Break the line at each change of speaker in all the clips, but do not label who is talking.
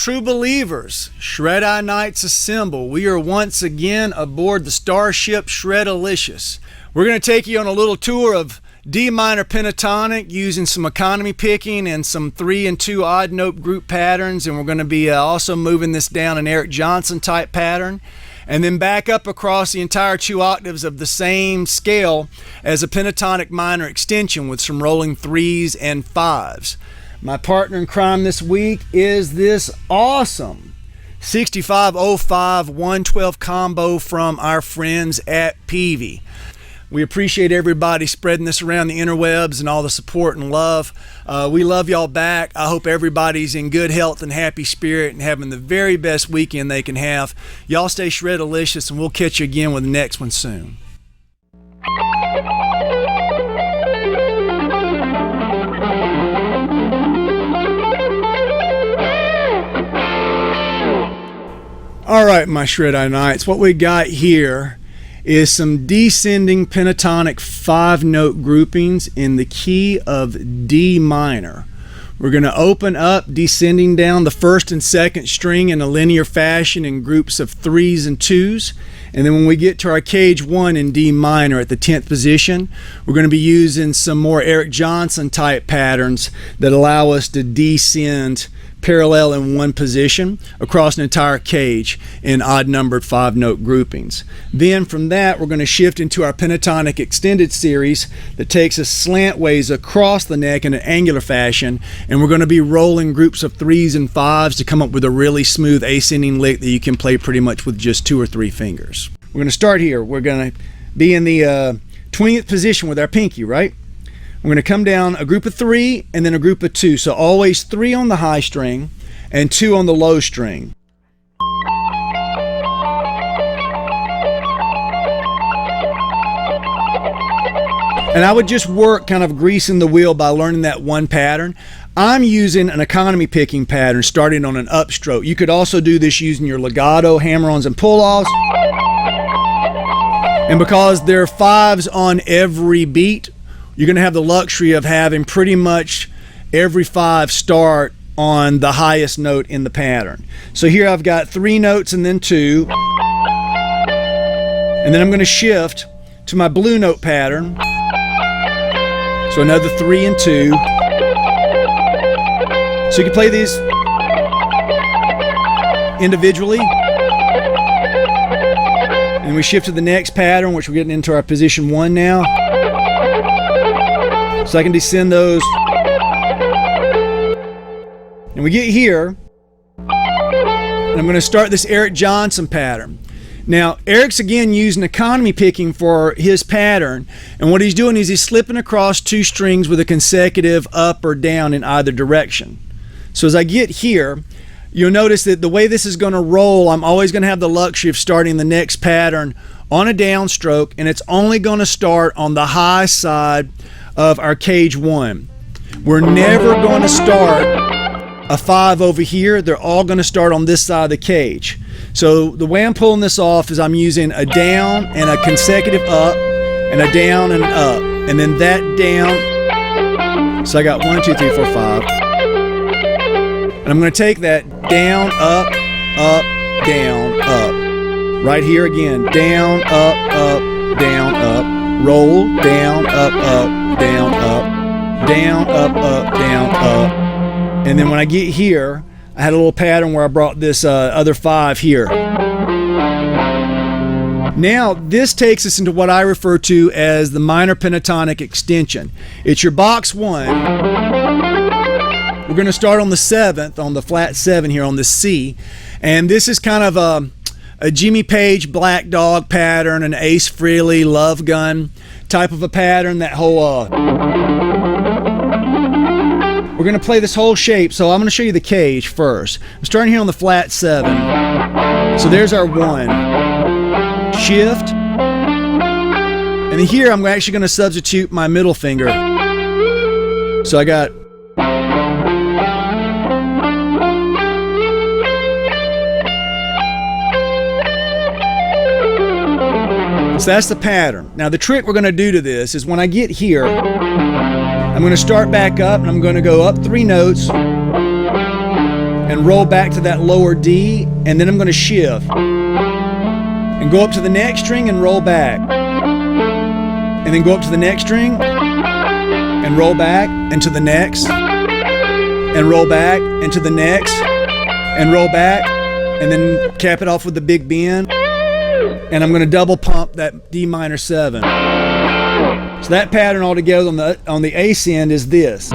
true believers, Shred-Eye Knights assemble. We are once again aboard the starship Shredalicious. We're going to take you on a little tour of D minor pentatonic using some economy picking and some 3 and 2 odd note group patterns, and we're going to be also moving this down an Eric Johnson type pattern, and then back up across the entire 2 octaves of the same scale as a pentatonic minor extension with some rolling 3s and 5s. My partner in crime this week is this awesome 6505 112 combo from our friends at Peavey. We appreciate everybody spreading this around the interwebs and all the support and love. We love y'all back. I hope everybody's in good health and happy spirit and having the very best weekend they can have. Y'all stay shredalicious, and we'll catch you again with the next one soon. All right, my Shred-Eye Knights, what we got here is some descending pentatonic 5-note groupings in the key of D minor. We're going to open up, descending down the 1st and 2nd string in a linear fashion in groups of 3s and 2s. And then when we get to our cage 1 in D minor at the 10th position, we're going to be using some more Eric Johnson type patterns that allow us to descend parallel in one position across an entire cage in odd numbered 5-note groupings. Then from that, we're going to shift into our pentatonic extended series that takes us slantways across the neck in an angular fashion, and we're going to be rolling groups of 3s and 5s to come up with a really smooth ascending lick that you can play pretty much with just 2 or 3 fingers. We're going to start here. We're going to be in the 20th position with our pinky, right? We're going to come down a group of 3 and then a group of 2. So always 3 on the high string and 2 on the low string. And I would just work kind of greasing the wheel by learning that one pattern. I'm using an economy picking pattern starting on an upstroke. You could also do this using your legato, hammer-ons, and pull-offs. And because there are 5s on every beat, you're going to have the luxury of having pretty much every 5 start on the highest note in the pattern. So here I've got 3 notes and then 2. And then I'm going to shift to my blue note pattern. So another 3 and 2. So you can play these individually. And we shift to the next pattern, which we're getting into our position 1 now. So I can descend those. And we get here, and I'm going to start this Eric Johnson pattern. Now, Eric's again using economy picking for his pattern, and what he's doing is he's slipping across 2 strings with a consecutive up or down in either direction. So as I get here, you'll notice that the way this is going to roll, I'm always going to have the luxury of starting the next pattern on a downstroke, and it's only going to start on the high side of our cage 1. We're never going to start a 5 over here. They're all going to start on this side of the cage. So the way I'm pulling this off is I'm using a down and a consecutive up and a down and an up, and then that down. So I got 1, 2, 3, 4, 5, and I'm going to take that down, up, down, up. Right here again, down, up, down, up. Roll, down, up, down, up, down, up, down, up. And then when I get here, I had a little pattern where I brought this other 5 here. Now, this takes us into what I refer to as the minor pentatonic extension. It's your box 1. We're going to start on the 7th, on the flat 7 here on the C. And this is kind of a Jimmy Page Black Dog pattern, an Ace Frehley Love Gun type of a pattern, that whole we're going to play this whole shape. So I'm going to show you the cage first. I'm starting here on the flat 7. So there's our 1. Shift. And then here I'm actually going to substitute my middle finger. So I got so that's the pattern. Now the trick we're going to do to this is when I get here, I'm going to start back up and I'm going to go up 3 notes, and roll back to that lower D, and then I'm going to shift and go up to the next string and roll back, and then go up to the next string and roll back and to the next, and roll back and to the next, and roll back, and then cap it off with the big bend. And I'm going to double pump that D minor 7. So that pattern altogether on the ace end is this.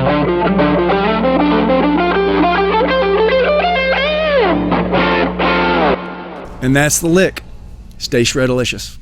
And that's the lick. Stay shredalicious.